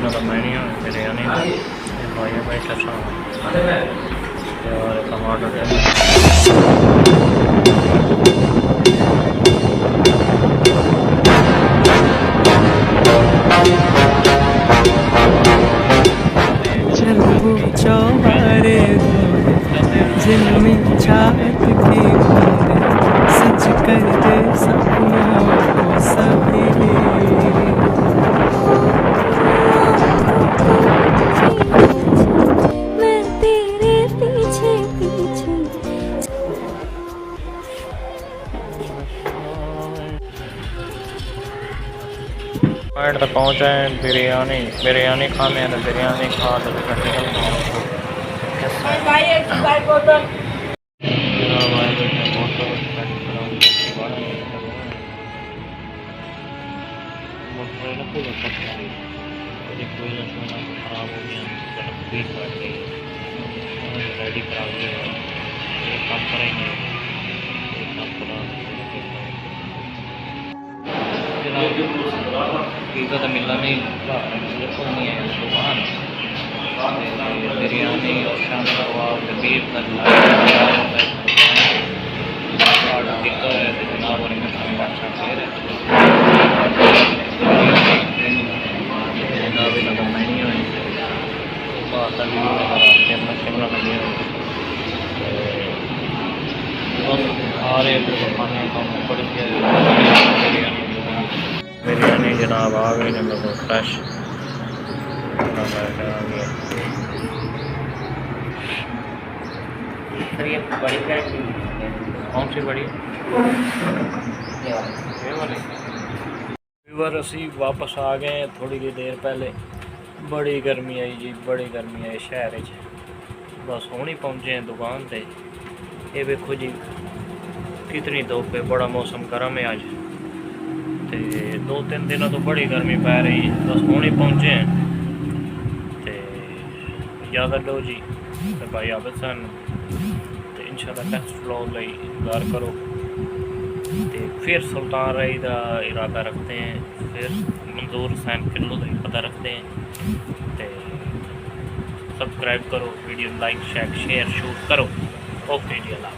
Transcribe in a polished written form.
इन्होंने मैनी बिरयानी भाई बैठा और टमाटर चौबारे जिनमें छात की बूंदे सच कर दे सपनों को सवेरे। मैं तेरे पीछे पीछे पॉइंट तक पहुँचे हैं बिरयानी खाने हैं तो बिरयानी खा तो खराब हो गया रेडी करा काम करेंगे पिज़्ज़ा तो मिलना नहीं है दुकान बिरयानी और शाम कबाब बीफ का ऑर्डर किया है तो जनाब और इनमें अच्छा शेयर है जनाब इनका मेन्यू है शिमला लगे सारे खाने का बड़ी बिरयानी जनाब आ गई बिल्कुल फ्रेश कौन सी बड़ी व्यूअर असी वापस आ गए हैं थोड़ी देर पहले। बड़ी गर्मी आई जी, बड़ी गर्मी आई शहर बस हुण ही पहुँचे हैं दुकान पे। ये देखो जी कितनी धुप है, बड़ा मौसम गर्म है अज ते 2-3 दिनों तो बड़ी गर्मी पै रही है। बस हुण ही पहुँचे हैं तो इजाज़त लो जी तो भाई आबिद सन तो इंशाल्लाह नेक्स्ट व्लॉग लई इंतज़ार करो। तो फिर सुल्तान रही का इरादा रखते हैं, फिर मंजूर हुसैन किलो का पता रखते हैं। तो सब्सक्राइब करो, वीडियो लाइक शेयर शूट करो। ओके जी अल्लाह।